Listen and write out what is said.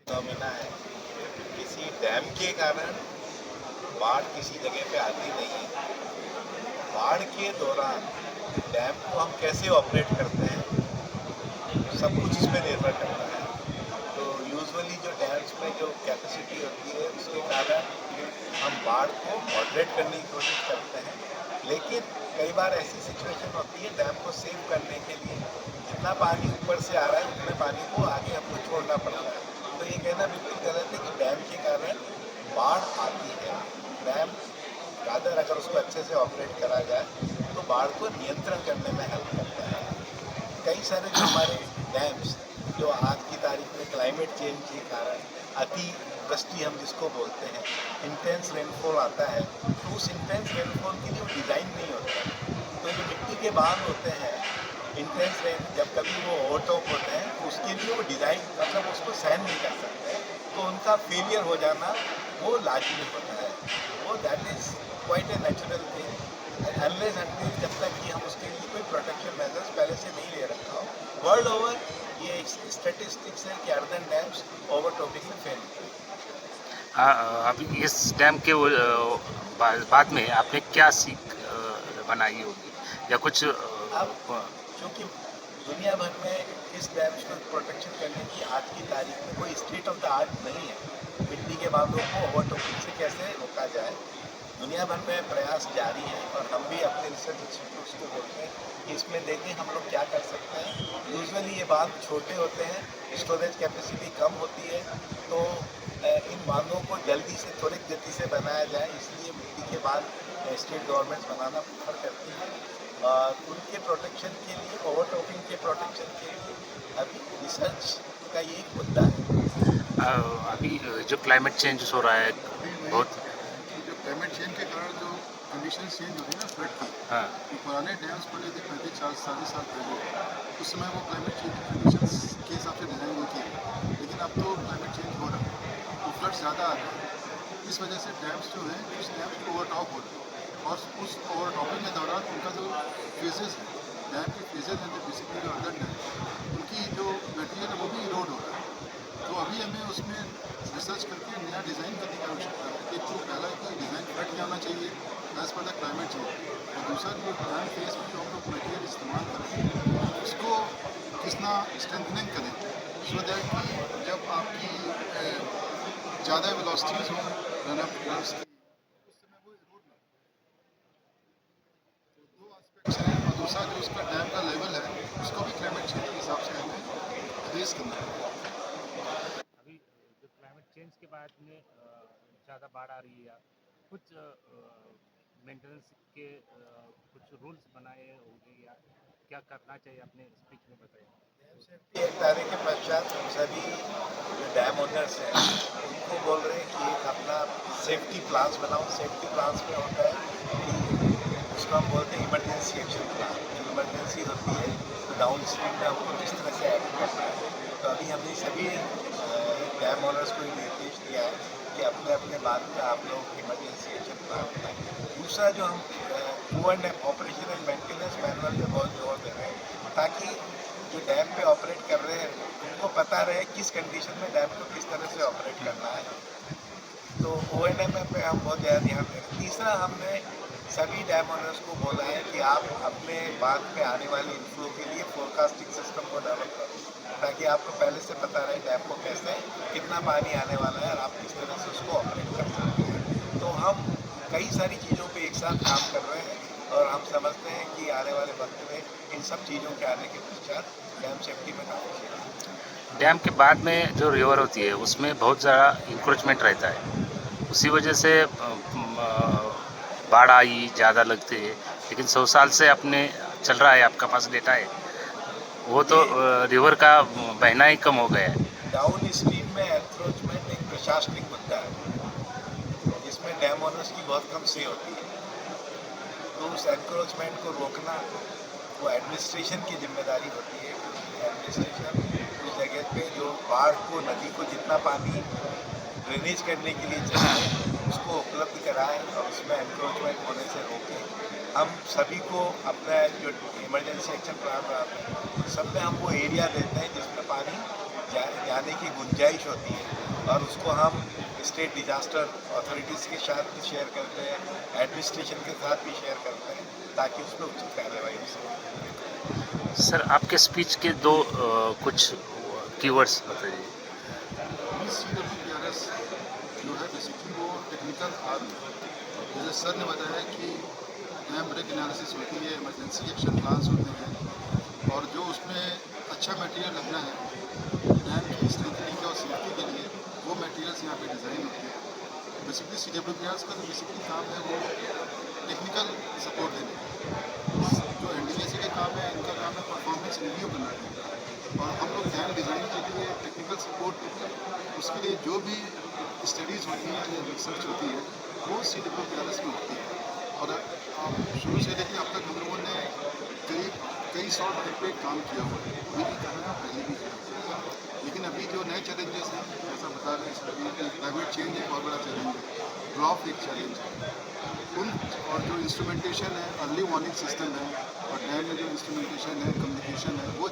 Phenomena है। किसी dam के कारण बाढ़ किसी जगह पे आती नहीं है। बाढ़ के दौरान डैम को हम कैसे ऑपरेट करते हैं, सब कुछ इस पे निर्भर करता है। तो यूजुअली जो डैम्स में जो कैपेसिटी होती है उसके कारण हम बाढ़ को मॉडरेट करने की कोशिश करते हैं, लेकिन कई बार ऐसी सिचुएशन होती है डैम को सेव करने के लिए जितना पानी ऊपर से आ रहा है उतने पानी को आगे हमको छोड़ना पड़ता है। तो ये कहना बिल्कुल गलत है कि डैम के कारण बाढ़ आती है। डैम रादर अगर उसको अच्छे से ऑपरेट करा जाए तो बाढ़ को नियंत्रण करने में हेल्प करता है। कई सारे जो हमारे डैम्स जो आज की तारीख में क्लाइमेट चेंज के कारण अति वृष्टि हम जिसको बोलते हैं, इंटेंस रेनफॉल आता है, तो उस इंटेंस रेनफॉल के लिए वो डिज़ाइन नहीं होता। तो जो मिट्टी के बांध होते हैं, इंटेंस रेन जब कभी वो ओवरटॉप होते हैं तो उसके लिए वो डिज़ाइन मतलब उसको सहन नहीं कर सकते, तो उनका फेलियर हो जाना वो लाजमी होता है। वो that is quite a natural thing unless until जब तक कि हम उसके लिए कोई प्रोटेक्शन मेजर्स पहले से नहीं ले रखा हो। वर्ल्ड ओवर ये स्टेटिस्टिक्स है कि अर्दन डैम्स ओवरटॉपिंग में फेल होते हैं। अभी इस डैम के बाद में आपने क्या सीख बनाई होगी या कुछ अब चूँकि दुनिया भर में इस डैम्स को प्रोटेक्शन करने की आज की तारीख में कोई स्टेट ऑफ द आर्ट नहीं है। मिट्टी के बांधों को ओवरटॉपिंग से कैसे रोका जाए, दुनिया भर में प्रयास जारी है और हम भी अपने रिसर्च इंस्टीट्यूट्स को बोलते हैं कि इसमें देखें हम लोग क्या कर सकते हैं। यूजुअली ये बांध छोटे होते हैं, स्टोरेज कैपेसिटी कम होती है, तो इन बांधों को जल्दी से त्वरित गति से बनाया जाए, इसलिए मिट्टी के बांध स्टेट गवर्नमेंट्स बनाना प्रेफर करती हैं। और उनके प्रोटेक्शन के लिए, ओवरटॉपिंग के प्रोटेक्शन के लिए अभी रिसर्च का ये एक मुद्दा है। अभी जो क्लाइमेट चेंज हो रहा है अभी वही बहुत। कि जो क्लाइमेट चेंज के कारण जो कंडीशन चेंज होती है ना फ्लड की, हाँ, जो पुराने डैम्स बने थे 35-40 साल पहले, उस समय वो क्लाइमेट चेंज की कंडीशंस के हिसाब से डिज़ाइन नहीं किए, लेकिन अब तो क्लाइमेट चेंज हो रहा है तो फ्लड ज़्यादा आ रहा है। इस वजह से डैम्स जो है कुछ डैम्स ओवरटॉप हो रहे हैं और उस ओवरटॉपिंग के दौरान उनका जो फेजेस है, डैम के फेजेस हैं, जो बेसिकली जो अर्दन डैम उनकी जो मटेरियल है वो भी इरोड हो रहा है। तो अभी हमें उसमें रिसर्च करके नया डिज़ाइन करने की आवश्यकता है कि जो पहला कि डिज़ाइन फ्लड क्या होना चाहिए as per the climate change, और दूसरा जो डैम फेस में जो हम लोग मटेरियल इस्तेमाल करें उसको कितना स्ट्रेंथनिंग करें सो दैट कि जब आपकी ज़्यादा वेलोसिटीज़ हों रन अप उस समय वो इरोड ना हो। तो दो एस्पेक्ट्स हैं, और दूसरा जो उसका डैम का लेवल है उसको भी क्लाइमेट चेंज के हिसाब से हमें रेस करना है। अभी जो क्लाइमेट चेंज के बाद में ज़्यादा बाढ़ आ रही है या कुछ मेंटेनेंस के कुछ रूल्स बनाए होंगे या क्या करना चाहिए अपने स्पीच में बताइए। एक तारीख के पश्चात हम सभी जो डैम ओनर्स हैं उनको बोल रहे हैं कि एक अपना सेफ्टी प्लान्स बनाओ। सेफ्टी प्लान्स में होता है कि उसको हम बोलते हैं इमरजेंसी एक्शन प्लान। इमरजेंसी होती है तो डाउन स्ट्रीम में हमको किस तरह से एक्ट करना है। तो अभी हमने सभी डैम ओनर्स को निर्देश दिया है कि अपने अपने बात का आप लोग इमरजेंसी एक्शन प्लान बनाएं। दूसरा जो हम ऑपरेशन एंड मेंटेनेंस मैनुअल पे बहुत जोर दे रहे हैं ताकि जो डैम पे ऑपरेट कर रहे हैं उनको पता रहे किस कंडीशन में डैम को किस तरह से ऑपरेट करना है। तो ONM पे हम बहुत ज़्यादा ध्यान दे रहे हैं। तीसरा हमने सभी डैम ओनर्स को बोला है कि आप अपने बांध पे आने वाले इनफ्लो के लिए फोरकास्टिंग सिस्टम को डेवलप करो ताकि आपको पहले से पता रहे डैम को कैसे कितना पानी आने वाला है और आप किस तरह से उसको ऑपरेट कर सकते हैं। तो हम कई सारी चीज़ों पे एक साथ काम कर रहे हैं और हम समझते हैं कि आने वाले वक्त में इन सब चीज़ों के आने के पश्चात डैम सेफ्टी में काफ़ी डैम के बाद में जो रिवर होती है उसमें बहुत ज़्यादा इंक्रोचमेंट रहता है, उसी वजह से बाढ़ आई ज़्यादा लगती है। लेकिन 100 साल से अपने चल रहा है, आपका पास डेटा है, वो तो रिवर का बहना ही कम हो गया है। डाउन स्ट्रीम में एंक्रोचमेंट एक प्रशासनिक मुद्दा है जिसमें डैम ओनर्स की बहुत कम से होती है। तो उस एंक्रोचमेंट को रोकना वो एडमिनिस्ट्रेशन की जिम्मेदारी होती है। एडमिनिस्ट्रेशन उस जगह पे जो बाढ़ को, नदी को जितना पानी ड्रेनेज करने के लिए चाहिए उसको उपलब्ध कराएं और उसमें एंक्रोचमेंट होने से रोकें। हम सभी को अपना जो इमरजेंसी एक्शन प्लान बनाते हैं उन सब में हम वो एरिया देते हैं जिसमें पानी जाने की गुंजाइश होती है, और उसको हम स्टेट डिजास्टर अथॉरिटीज़ के साथ भी शेयर करते हैं, एडमिनिस्ट्रेशन के साथ भी शेयर करते हैं, ताकि उस पर उचित कार्रवाई हो सके। सर आपके स्पीच के दो कुछ कीवर्ड्स बताइए। CWPRS जो है बेसिकली वो टेक्निकल आर्म है। जैसे सर ने बताया कि डैम ब्रेक एनालिसिस होती है, इमरजेंसी एक्शन प्लान्स होते हैं, और जो उसमें अच्छा मटेरियल लगना है डैम की स्ट्रेंथनिंग और सेफ्टी के लिए, वो मटेरियल्स यहाँ पे डिज़ाइन होते हैं। बेसिकली CWPRS का जो बेसिकली काम है वो टेक्निकल सपोर्ट देने का। जो NDAC के काम है, इनका काम है परफॉर्मेंस रिव्यू करना है, और हम लोग डैम डिज़ाइन के लिए टेक्निकल सपोर्ट देते हैं। उसके लिए जो भी स्टडीज़ होती हैं या रिसर्च होती है वो CWPRS में होती है। और आप शुरू से लेकर अब तक हम लोगों ने कई सौ डैम पे काम किया हुआ है, अभी भी कर रहे हैं, पहले भी किया। लेकिन अभी जो नए चैलेंजेस हैं, जैसा बता रहे हैं सभी कि क्लाइमेट चेंज एक बहुत बड़ा चैलेंज है, ड्रॉप एक चैलेंज है, उन और जो इंस्ट्रूमेंटेशन है, अर्ली वार्निंग सिस्टम है, और डैम में जो इंस्ट्रूमेंटेशन है, कम्युनिकेशन है, वो